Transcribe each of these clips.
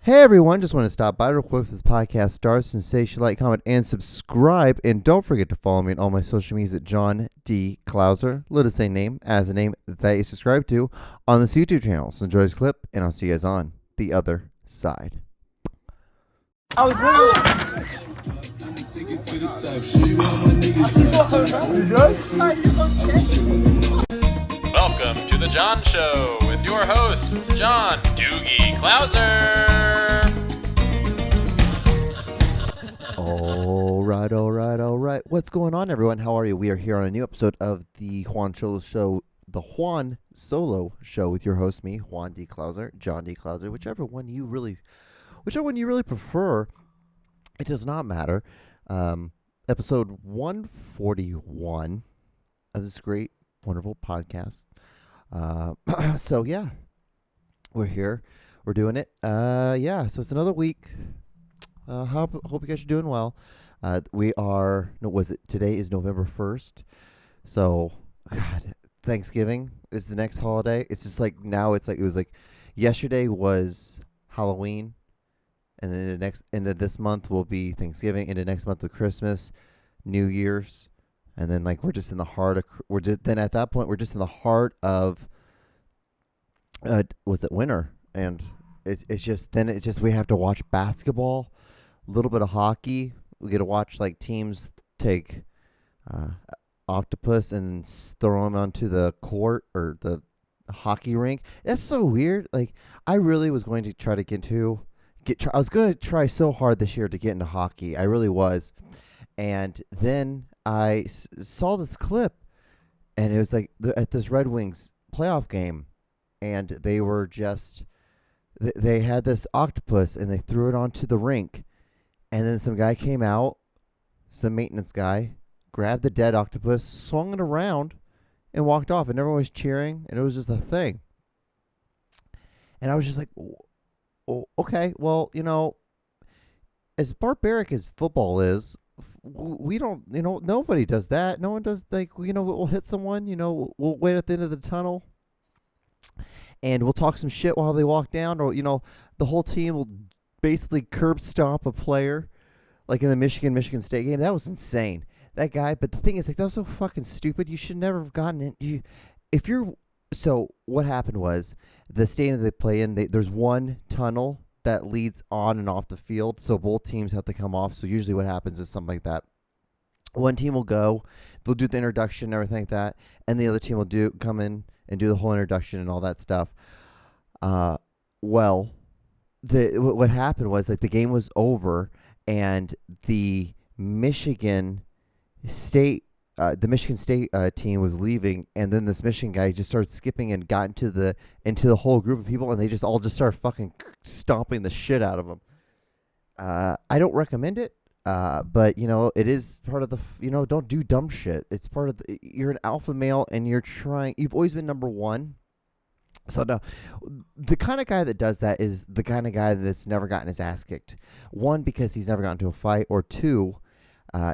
Hey everyone, just want to stop by real quick before this podcast starts and say you should like, comment, and subscribe. And don't forget to follow me on all my social medias at John D. Klauser. Let us say name as the name that you subscribe to on this YouTube channel. So enjoy this clip, and I'll see you guys on the other side. I was literally. Welcome to the John Show with your host, John Doogie Klauser. All right. What's going on, everyone? How are you? We are here on a new episode of the Juan Solo Show, with your host, me, Juan D. Klauser, John D. Klauser, whichever one you really prefer. It does not matter. Episode 141 of this great, wonderful podcast. So yeah, we're here. We're doing it. So it's another week. Hope you guys are doing well. Today is November 1st. So, God, Thanksgiving is the next holiday. It's just like now it was like yesterday was Halloween. And then the end of this month will be Thanksgiving. And the next month will Christmas, New Year's. And then like we're just in the heart of, at that point we're just in the heart of, winter. And it's just we have to watch basketball, a little bit of hockey. We get to watch like teams take octopus and throw them onto the court or the hockey rink. That's so weird. Like I really was going to try to I was going to try so hard this year to get into hockey. I really was. And then I saw this clip, and it was like at this Red Wings playoff game, and they were they had this octopus, and they threw it onto the rink, and then some guy came out, some maintenance guy, grabbed the dead octopus, swung it around, and walked off, and everyone was cheering, and it was just a thing. And I was just like, oh, okay, well, as barbaric as football is, we don't, nobody does that. No one does, we'll hit someone, we'll wait at the end of the tunnel, and we'll talk some shit while they walk down, or, the whole team will basically curb stomp a player, like in the Michigan State game. That was insane. That guy, but the thing is, like, that was so fucking stupid. You should never have gotten it. So what happened was the stadium they play in, there's one tunnel that leads on and off the field, so both teams have to come off. So usually what happens is something like that. One team will go, they'll do the introduction and everything like that, and the other team will come in and do the whole introduction and all that stuff. What happened was, like, the game was over, and the Michigan State team was leaving, and then this Michigan guy just started skipping and got into the whole group of people, and they just started fucking stomping the shit out of him. I don't recommend it, but it is part of the don't do dumb shit. It's part of you're an alpha male, and you've always been number one. So no, the kind of guy that does that is the kind of guy that's never gotten his ass kicked. One, because he's never gotten into a fight, or two,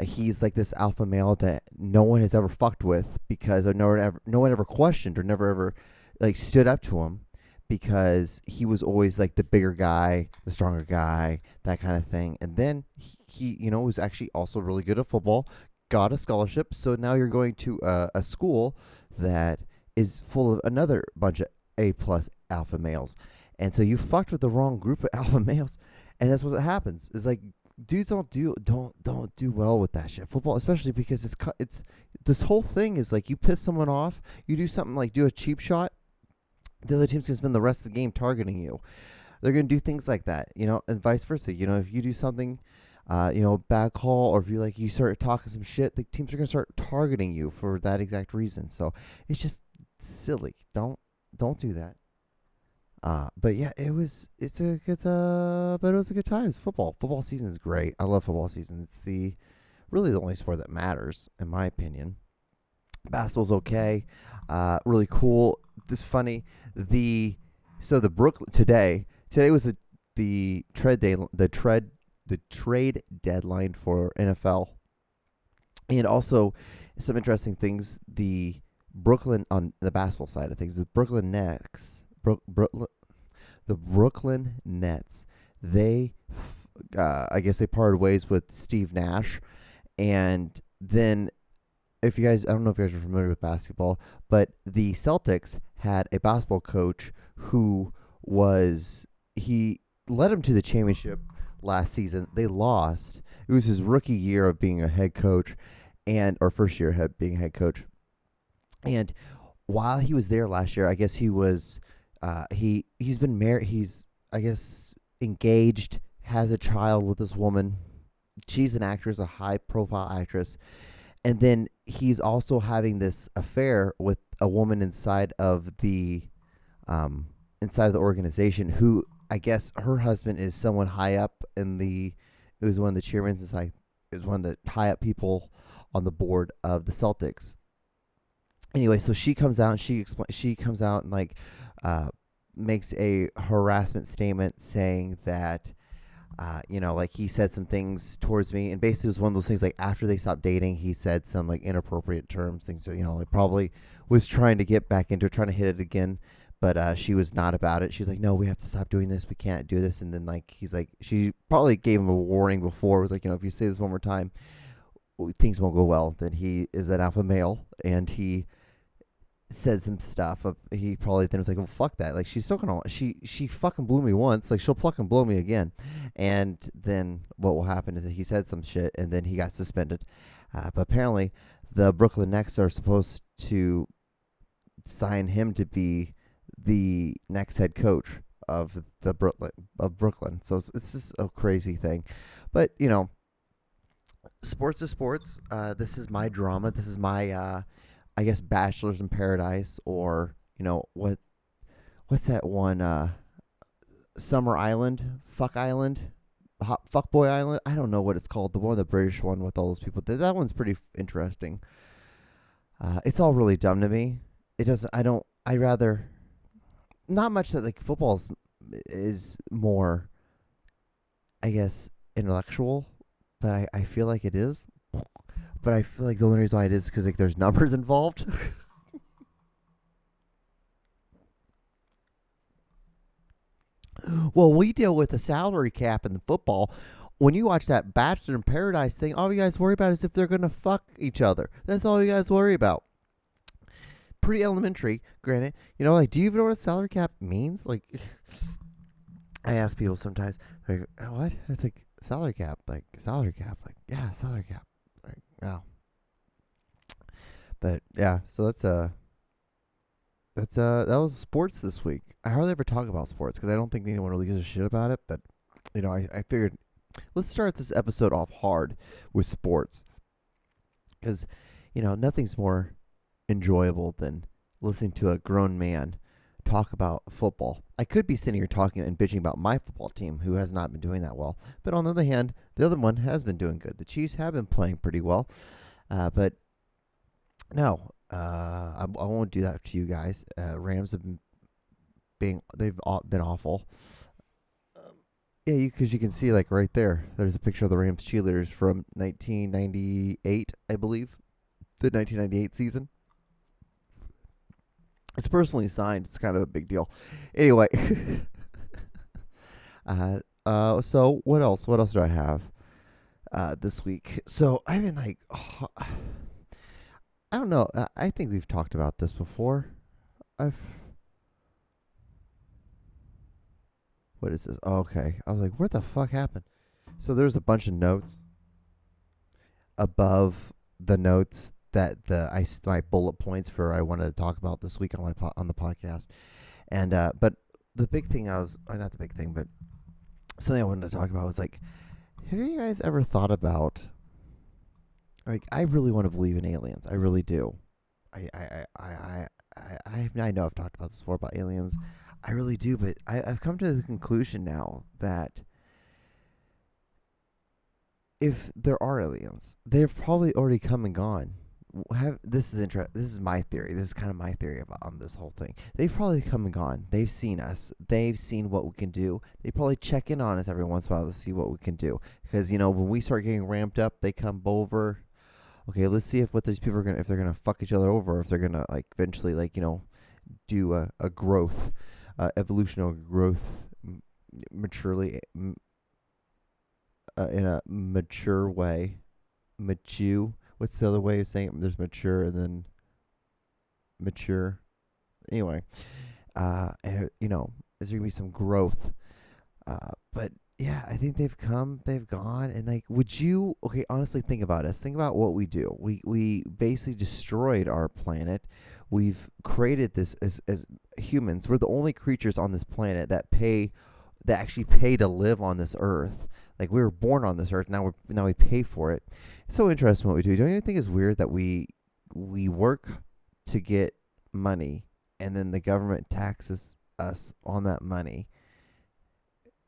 he's like this alpha male that no one has ever fucked with, because no one ever questioned or never ever like stood up to him, because he was always like the bigger guy, the stronger guy, that kind of thing. And then he was actually also really good at football, got a scholarship. So now you're going to a school that is full of another bunch of A+ alpha males, and so you fucked with the wrong group of alpha males, and that's what happens. Is like, dudes don't do well with that shit. Football, especially, because it's this whole thing is like, you piss someone off, you do something like do a cheap shot, the other team's gonna spend the rest of the game targeting you. They're gonna do things like that, and vice versa. If you do something, bad call, or if you start talking some shit, the teams are gonna start targeting you for that exact reason. So it's just silly. Don't do that. But yeah, it was a good time. It's football. Football season is great. I love football season. It's really the only sport that matters, in my opinion. Basketball's okay. Really cool. This funny. The Brooklyn today was the trade deadline for NFL, and also some interesting things. The Brooklyn, on the basketball side of things, the Brooklyn Nets, they, I guess they parted ways with Steve Nash, and then if you guys, I don't know if you guys are familiar with basketball, but the Celtics had a basketball coach who he led them to the championship last season. They lost. It was his rookie year of being a head coach, or first year being a head coach. And while he was there last year, I guess he was, he's been married. He's, I guess, engaged, has a child with this woman. She's an actress, a high profile actress. And then he's also having this affair with a woman inside of the organization who, I guess, her husband is someone high up it was one of the chairmen, it was one of the high up people on the board of the Celtics. Anyway, so she comes out and she comes out and makes a harassment statement saying that, like he said some things towards me, and basically it was one of those things like after they stopped dating, he said some like inappropriate terms, things that, probably was trying to get back into it, trying to hit it again, but she was not about it. She's like, no, we have to stop doing this. We can't do this. And then he's like, she probably gave him a warning before. It was like, if you say this one more time, things won't go well. Then he is an alpha male, and he said some stuff. He probably then was like, well, fuck that. Like, she's still gonna, she fucking blew me once. Like, she'll fucking blow me again. And then what will happen is that he said some shit, and then he got suspended. But apparently, the Brooklyn Nets are supposed to sign him to be the next head coach of Brooklyn. So it's just a crazy thing. But sports is sports. This is my drama. This is my I guess Bachelors in Paradise, or what's that one? Summer Island, Fuck Island, Fuck Boy Island. I don't know what it's called. The one, the British one with all those people. That one's pretty interesting. It's all really dumb to me. It doesn't. I rather not much that football is more, I guess, intellectual, but I feel like it is. But I feel like the only reason why it is because there's numbers involved. Well, we deal with the salary cap in the football. When you watch that Bachelor in Paradise thing, all you guys worry about is if they're going to fuck each other. That's all you guys worry about. Pretty elementary, granted. Do you even know what a salary cap means? I ask people sometimes, like, what? It's like, salary cap. Yeah, salary cap. Oh. But yeah, so that was sports this week. I hardly ever talk about sports because I don't think anyone really gives a shit about it. But I figured let's start this episode off hard with sports because nothing's more enjoyable than listening to a grown man talk about football. I could be sitting here talking and bitching about my football team, who has not been doing that well. But on the other hand, the other one has been doing good. The Chiefs have been playing pretty well. But no, I won't do that to you guys. Rams have been awful. Yeah, because you can see right there, there's a picture of the Rams cheerleaders from 1998, I believe, the 1998 season. It's personally signed. It's kind of a big deal. Anyway, so what else? What else do I have this week? So I've been I don't know. I think we've talked about this before. What is this? Oh, okay. I was like, what the fuck happened? So there's a bunch of notes above the notes that my bullet points for I wanted to talk about this week on the podcast, and but the big thing not the big thing, but something I wanted to talk about was have you guys ever thought about I really want to believe in aliens. I really do. I know I've talked about this before about aliens. I really do, but I've come to the conclusion now that if there are aliens, they've probably already come and gone. This is my theory. This is kind of my theory on this whole thing. They've probably come and gone. They've seen us. They've seen what we can do. They probably check in on us every once in a while to see what we can do. Because when we start getting ramped up, they come over. Okay, let's see if these people are if they're gonna fuck each other over, or if they're gonna eventually do a growth, evolutionary growth maturely, in a mature way. Mature. What's the other way of saying it? There's mature and then mature. Anyway, and there's gonna be some growth. But yeah, I think they've come, they've gone, and like, would you? Okay, honestly, think about us. Think about what we do. We basically destroyed our planet. We've created this as humans. We're the only creatures on this planet that actually pay to live on this earth. Like, we were born on this earth. Now we pay for it. It's so interesting what we do. Don't you think it's weird that we work to get money, and then the government taxes us on that money?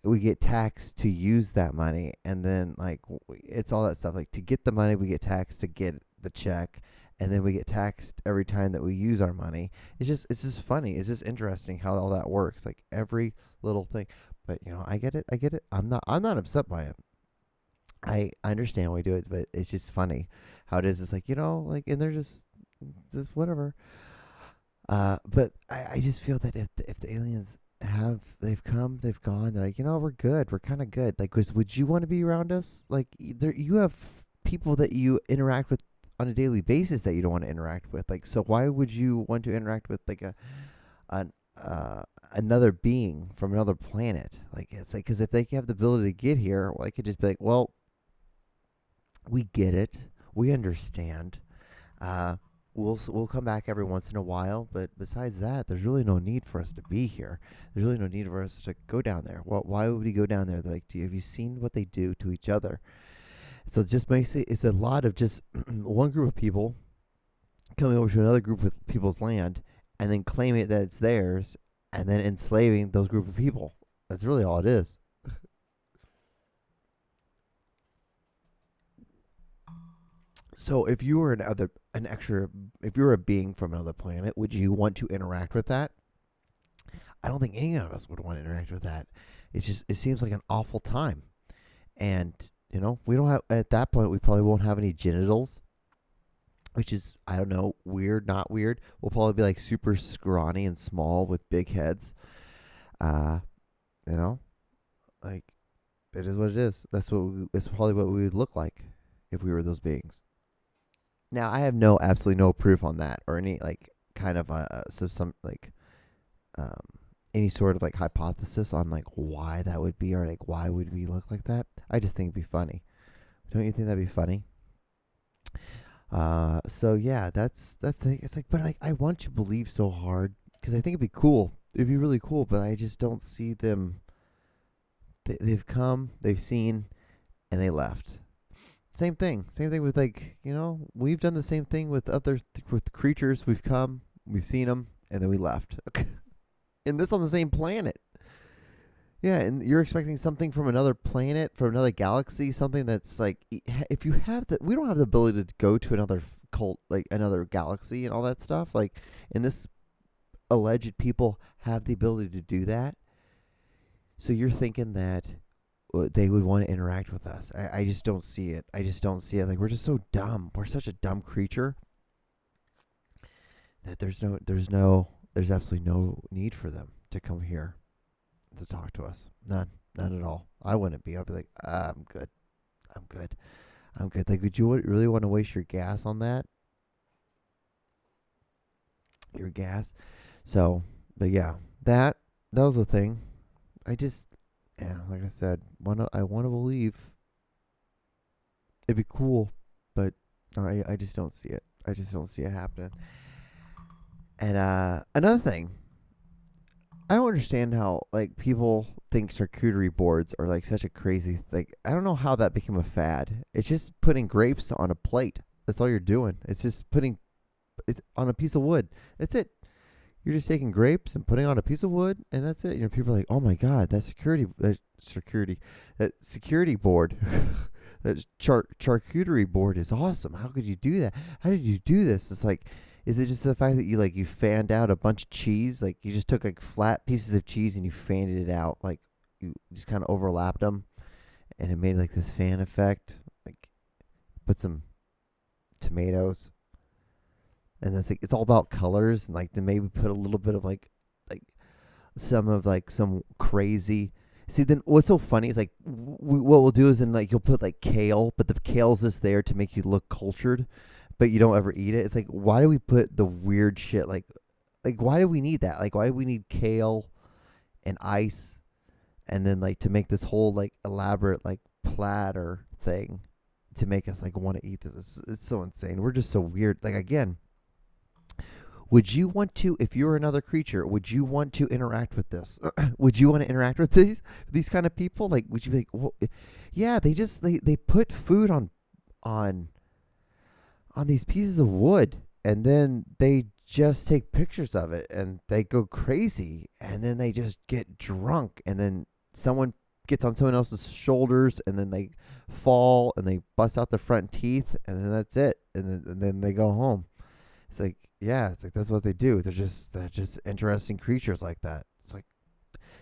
We get taxed to use that money, and then like it's all that stuff. Like, to get the money, we get taxed to get the check, and then we get taxed every time that we use our money. It's just funny. It's just interesting how all that works. Like, every little thing. But I get it. I'm not upset by it. I understand why we do it, but it's just funny how it is. It's like, like, and they're just whatever. But I just feel that if the aliens they've come, they've gone, they're like, we're good. We're kind of good. Like, would you want to be around us? Like, you have people that you interact with on a daily basis that you don't want to interact with. Like, so why would you want to interact with like another being from another planet? Like, it's like, because if they have the ability to get here, well, I could just be like, well, we get it, we understand. We'll come back every once in a while, but besides that, there's really no need for us to be here. There's really no need for us to go down there. Well, why would we go down there? Like, have you seen what they do to each other? So it just makes it's a lot of just one group of people coming over to another group of people's land, and then claiming that it's theirs, and then enslaving those group of people. That's really all it is. So if you were if you were a being from another planet, would you want to interact with that? I don't think any of us would want to interact with that. It seems like an awful time. And, we don't have, at that point, we probably won't have any genitals, which is, I don't know, weird, not weird. We'll probably be like super scrawny and small with big heads. Like, it is what it is. It's probably what we would look like if we were those beings. Now, I have absolutely no proof on that, or any like kind of any sort of like hypothesis on like why that would be, or like why would we look like that. I just think it'd be funny. Don't you think that'd be funny? So yeah, that's the thing. It's like, but I want to believe so hard because I think it'd be cool. It'd be really cool, but I just don't see them. They've come, they've seen, and they left. Same thing with like, we've done the same thing with with creatures. We've come, we've seen them, and then we left. And this on the same planet. Yeah, and you're expecting something from another planet, from another galaxy, something that's like, if you have we don't have the ability to go to another like another galaxy and all that stuff. Like, and this alleged people have the ability to do that. So you're thinking that they would want to interact with us. I just don't see it. Like, we're just so dumb. We're such a dumb creature that there's absolutely no need for them to come here to talk to us. None at all. I wouldn't be. I'd be like, I'm good. Like, would you really want to waste your gas on that? Your gas? So, but yeah, that was the thing. Like I said, I want to believe it'd be cool, but I just don't see it. I just don't see it happening. And another thing, I don't understand how like people think charcuterie boards are like such a crazy, like, I don't know how that became a fad. It's just putting grapes on a plate. That's all you're doing. It's just putting it on a piece of wood. That's it. You're just taking grapes and putting on a piece of wood, and that's it. People are like, "Oh my God, that security board, that charcuterie board is awesome. How could you do that? How did you do this?" It's like, is it just the fact that you fanned out a bunch of cheese? Like, you just took like flat pieces of cheese and you fanned it out, like you just kind of overlapped them, and it made like this fan effect. Like, put some tomatoes. And it's like, it's all about colors, and like, then maybe put a little bit of like some crazy See, then what's so funny is like what we'll do is then like you'll put like kale, but the kale's just there to make you look cultured, but you don't ever eat it. It's like, why do we put the weird shit like why do we need that? Like, why do we need kale and ice, and then like to make this whole like elaborate like platter thing to make us like want to eat this? It's so insane. We're just so weird. Like, again, would you want to, if you were another creature, would you want to interact with this? Would you want to interact with these kind of people? Like, would you be like, well, yeah, they put food on these pieces of wood, and then they just take pictures of it, and they go crazy, and then they just get drunk, and then someone gets on someone else's shoulders, and then they fall, and they bust out their front teeth, and then that's it, and then they go home. It's like, yeah, it's like that's what they do. They're just interesting creatures like that. It's like,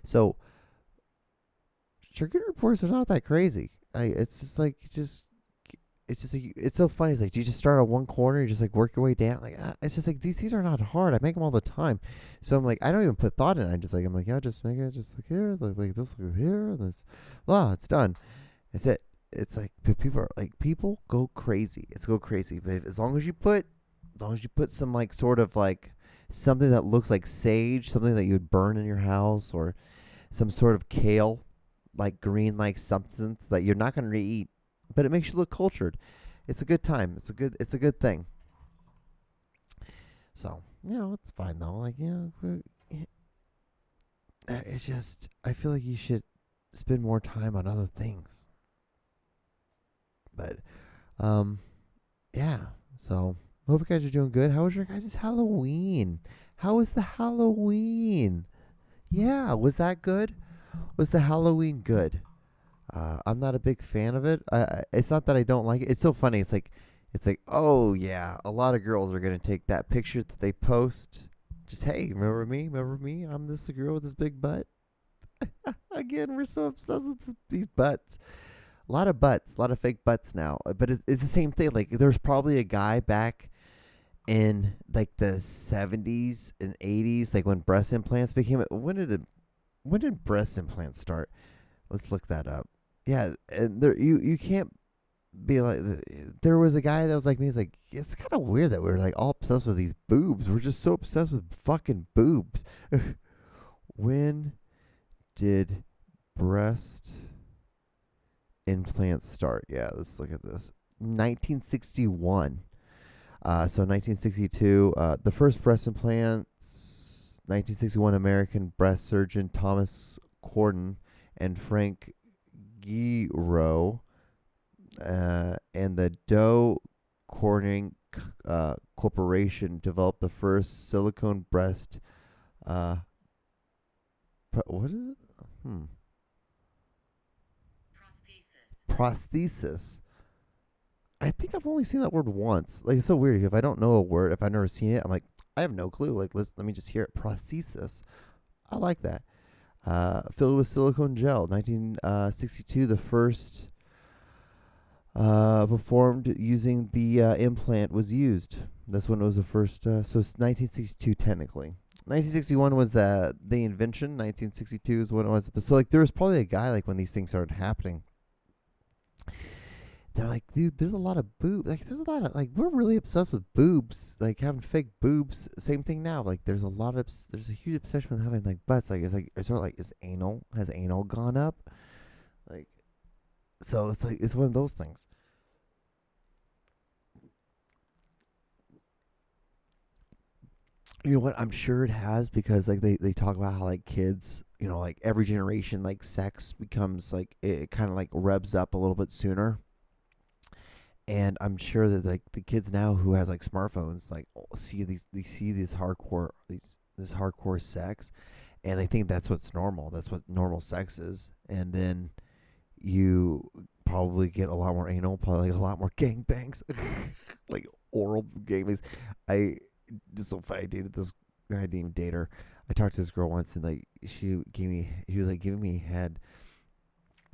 so charcuterie boards are not that crazy. It's just like it's so funny. It's like, do you just start on one corner, you just like work your way down? Like, it's just like these are not hard. I make them all the time. So I'm like, I don't even put thought in it. I'm like, yeah, just make it just like here, like this, like here, and this. Wow, it's done. It's it. It's like people go crazy. It's go crazy. But as long as you put some like sort of like something that looks like sage, something that you would burn in your house, or some sort of kale, like green like substance that you're not going to eat, but it makes you look cultured. It's a good time. It's a good thing. So, it's fine though. Like, it's just, I feel like you should spend more time on other things. But, yeah. So, hope you guys are doing good. How was your guys' Halloween? How was the Halloween? Yeah, was that good? Was the Halloween good? I'm not a big fan of it. It's not that I don't like it. It's so funny. It's like, oh yeah, a lot of girls are gonna take that picture that they post. Just, hey, remember me? Remember me? I'm this girl with this big butt. Again, we're so obsessed with these butts. A lot of fake butts now. But it's the same thing. Like, there's probably a guy back in like the 70s and 80s, like when breast implants became. When did breast implants start? Let's look that up. Yeah, and there you can't be like. There was a guy that was like me. He's like, it's kind of weird that we're like all obsessed with these boobs. We're just so obsessed with fucking boobs. When did breast implants start? Yeah, let's look at this. 1961. So 1962, the first breast implants. 1961, American breast surgeon Thomas Corden and Frank Giro, and the Doe Corning Corporation developed the first silicone breast. What is it? Prosthesis. I think I've only seen that word once. Like, it's so weird. If I don't know a word, if I've never seen it, I'm like, I have no clue. Like, let me just hear it. Prosthesis. I like that. Filled with silicone gel. 1962, the first performed using the implant was used. That's when it was the first. So it's 1962 technically. 1961 was the invention. 1962 is when it was. But so like there was probably a guy like when these things started happening. They're like, dude, there's a lot of boobs. Like, there's a lot of, like, we're really obsessed with boobs. Like, having fake boobs. Same thing now. Like, there's a huge obsession with having, like, butts. Like, it's sort of like, has anal gone up? Like, so it's like, it's one of those things. You know what? I'm sure it has, because, like, they talk about how, like, kids, like, every generation, like, sex becomes, like, it kind of, like, revs up a little bit sooner. And I'm sure that like the kids now who has like smartphones like see this hardcore sex, and they think that's what's normal. That's what normal sex is. And then you probably get a lot more anal, probably like a lot more gangbangs, like oral gangbangs. Just so funny. I dated this guy. I didn't even date her. I talked to this girl once, and like she was like giving me head,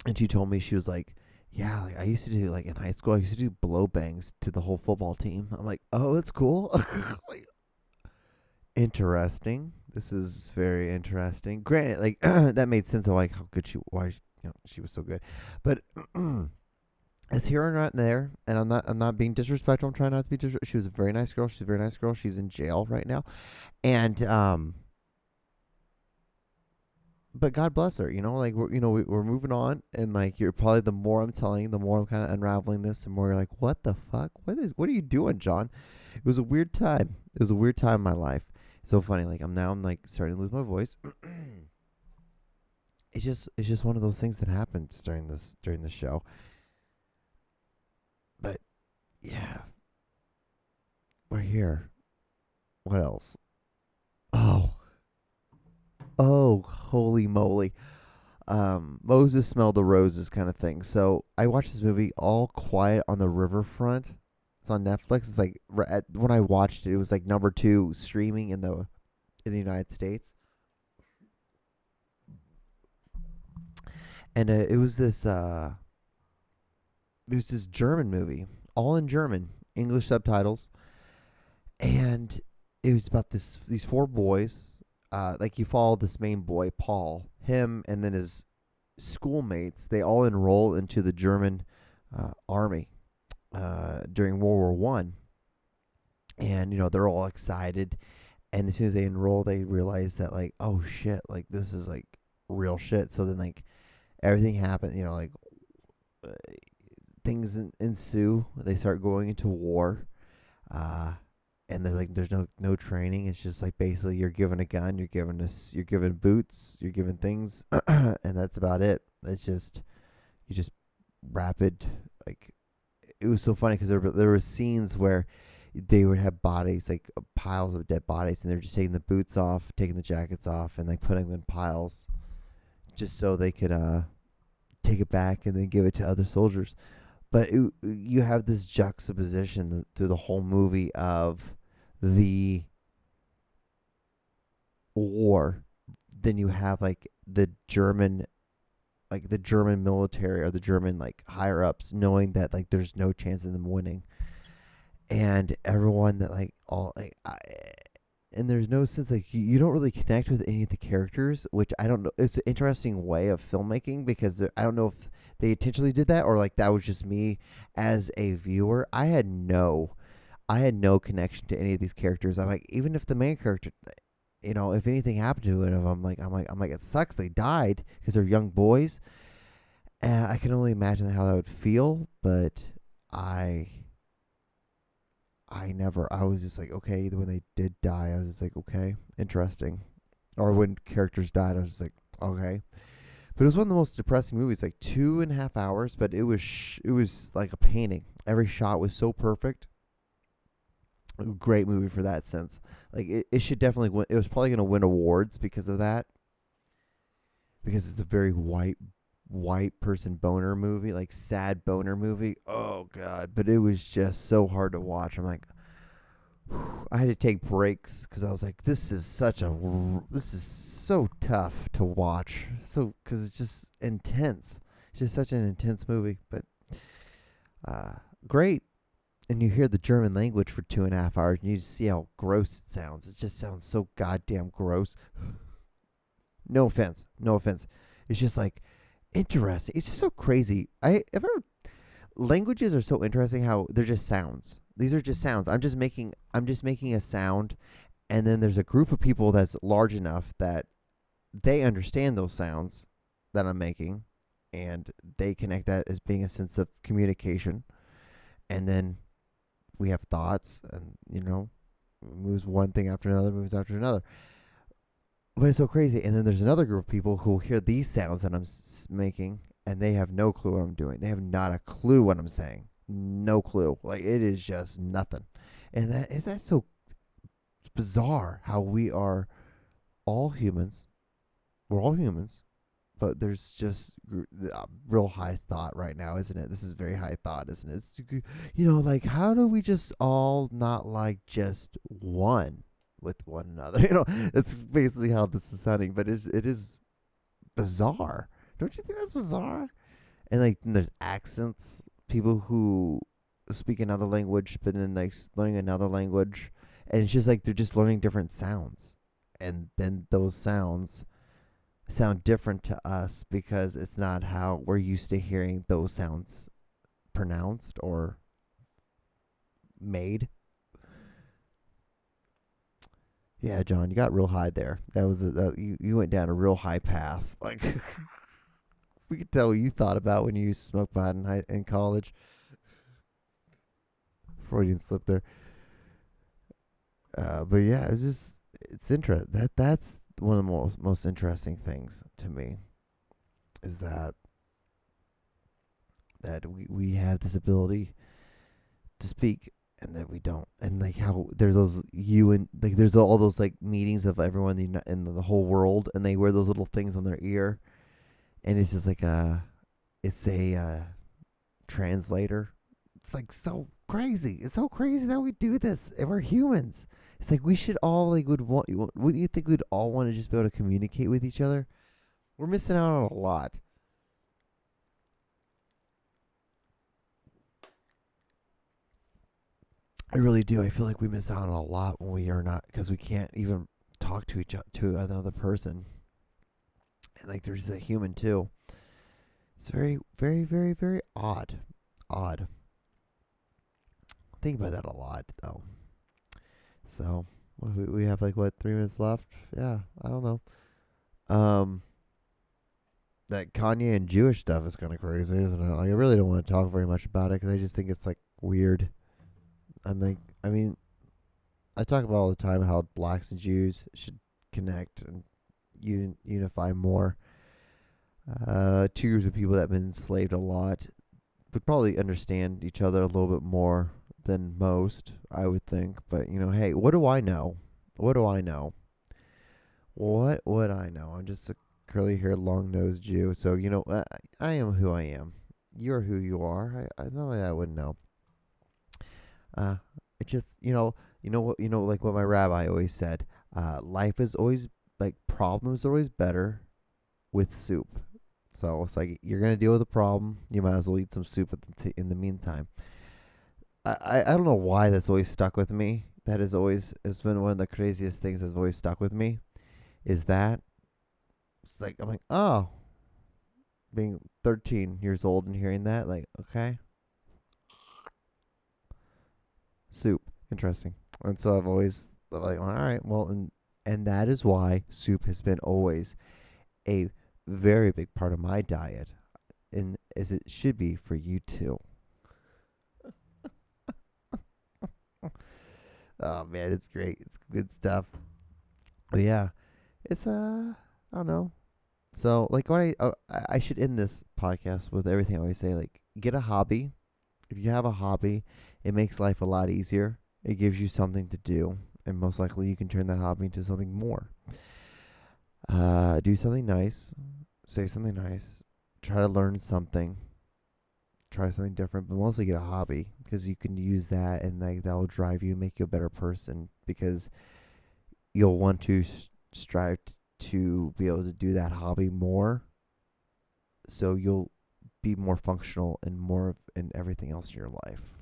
and she told me, she was like, yeah, like I used to do, like in high school, I used to do blow bangs to the whole football team. I'm like, oh, that's cool. Like, interesting. this is very interesting. Granted, like that made sense of like how good she was so good, but as here and right there, and I'm not being disrespectful. I'm trying not to be disrespectful. She was a very nice girl. She's a very nice girl. She's in jail right now, and but God bless her. Like we're moving on, and like you're probably the more I'm telling you, the more I'm kind of unraveling this, and more you're like, what the fuck? What are you doing, John? It was a weird time. It was a weird time in my life. It's so funny. Like I'm like starting to lose my voice. It's just one of those things that happens during the show. But yeah, we're here. What else? Oh, holy moly. Moses smelled the roses kind of thing. So I watched this movie, All Quiet on the Riverfront. It's on Netflix. It's like when I watched it, it was like number 2 streaming in the United States. And it was this German movie, all in German, English subtitles, and it was about these 4 boys. Like you follow this main boy, Paul, him, and then his schoolmates. They all enroll into the German army during World War One, and they're all excited. And as soon as they enroll, they realize that like, oh shit, like this is like real shit. So then like everything happened, like things ensue. They start going into war. And they're like, there's no training. It's just like basically you're given a gun, you're given boots, you're given things, and that's about it. It's just rapid. Like it was so funny because there were scenes where they would have bodies, like piles of dead bodies, and they're just taking the boots off, taking the jackets off, and like putting them in piles, just so they could take it back and then give it to other soldiers. But you have this juxtaposition through the whole movie of the war. Then you have like the German military or the German like higher ups knowing that like there's no chance of them winning, and everyone that like all like and there's no sense like you don't really connect with any of the characters, which I don't know. It's an interesting way of filmmaking because I don't know if they intentionally did that or like that was just me as a viewer. I had no connection to any of these characters. I'm like, even if the main character, if anything happened to it, I'm like, it sucks. They died because they're young boys, and I can only imagine how that would feel. But I was just like, okay, when they did die, I was just like, okay, interesting. Or when characters died, I was just like, okay. But it was one of the most depressing movies, like 2.5 hours, but it was like a painting. Every shot was so perfect. A great movie for that sense. Like it should definitely win. It was probably going to win awards because of that. Because it's a very white person boner movie, like sad boner movie. Oh God. But it was just so hard to watch. I'm like, I had to take breaks because I was like, this is so tough to watch. So, because it's just intense. It's just such an intense movie, but great. And you hear the German language for 2.5 hours, and you just see how gross it sounds. It just sounds so goddamn gross. No offense. It's just like interesting. It's just so crazy. Languages are so interesting how they're just sounds. These are just sounds. I'm just making a sound, and then there's a group of people that's large enough that they understand those sounds that I'm making, and they connect that as being a sense of communication. And then we have thoughts, and moves one thing after another. But it's so crazy. And then there's another group of people who hear these sounds that I'm making, and they have no clue what I'm doing. They have not a clue what I'm saying. No clue. Like, it is just nothing. And that's so bizarre how we are all humans. We're all humans. But there's just real high thought right now, isn't it? This is very high thought, isn't it? It's, like, how do we just all not like just one with one another? That's basically how this is sounding. But it is bizarre. Don't you think that's bizarre? And like, there's accents. People who speak another language, but then like learning another language, and it's just like they're just learning different sounds, and then those sounds sound different to us because it's not how we're used to hearing those sounds pronounced or made. Yeah, John, you got real high there. That was you went down a real high path. Like we could tell what you thought about when you used to smoke pot in college. Freudian slip there. But yeah, it's interesting. That's one of the most interesting things to me is that we have this ability to speak and that we don't, and like how there's those there's all those like meetings of everyone in the whole world, and they wear those little things on their ear, and it's just like it's a translator. It's like so crazy. It's so crazy that we do this, and we're humans. It's like we should all wouldn't you think we'd all want to just be able to communicate with each other? We're missing out on a lot. I really do. I feel like we miss out on a lot when we are not, because we can't even talk to to another person. And like there's a human too. It's very, very, very, very odd. Odd. Think about that a lot though. So we have 3 minutes left. Yeah, I don't know. That Kanye and Jewish stuff is kind of crazy, isn't it? Like I really don't want to talk very much about it because I just think it's like weird. I mean, I talk about all the time how blacks and Jews should connect and unify more. 2 groups of people that have been enslaved a lot would probably understand each other a little bit more than most, I would think. But, hey, what do I know? What do I know? What would I know? I'm just a curly-haired, long-nosed Jew. So, I am who I am. You're who you are. I know that I wouldn't know. It just, like what my rabbi always said, life is always, problems are always better with soup. So it's like, you're going to deal with a problem, you might as well eat some soup in the meantime. I don't know why that's always stuck with me. That has been one of the craziest things that's always stuck with me, is that it's like, I'm like, oh, being 13 years old and hearing that, like, okay. Soup. Interesting. And so I've always like, all right, well, and that is why soup has been always a very big part of my diet, and as it should be for you too. Oh man, it's great. It's good stuff. But yeah, it's I don't know. So like what I should end this podcast with everything I always say, like get a hobby. If you have a hobby, it makes life a lot easier. It gives you something to do, and most likely you can turn that hobby into something more. Do something nice. Say something nice. Try to learn something. Try something different, but mostly get a hobby, because you can use that, and that will drive you, make you a better person, because you'll want to strive to be able to do that hobby more, so you'll be more functional and more in everything else in your life.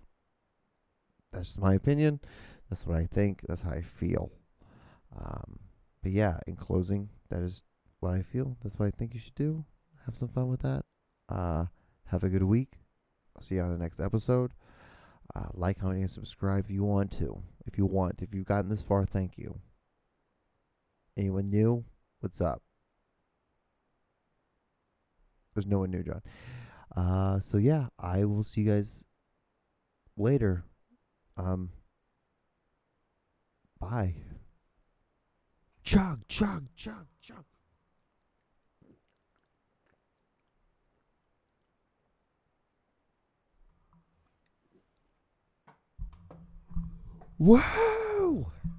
That's my opinion. That's what I think. That's how I feel. But yeah, in closing, that is what I feel. That's what I think you should do. Have some fun with that. Have a good week. I'll see you on the next episode. Like, comment, and subscribe if you want to. If you've gotten this far, thank you. Anyone new? What's up? There's no one new, John. So yeah, I will see you guys later. Bye. Chug, chug, chug, chug. What?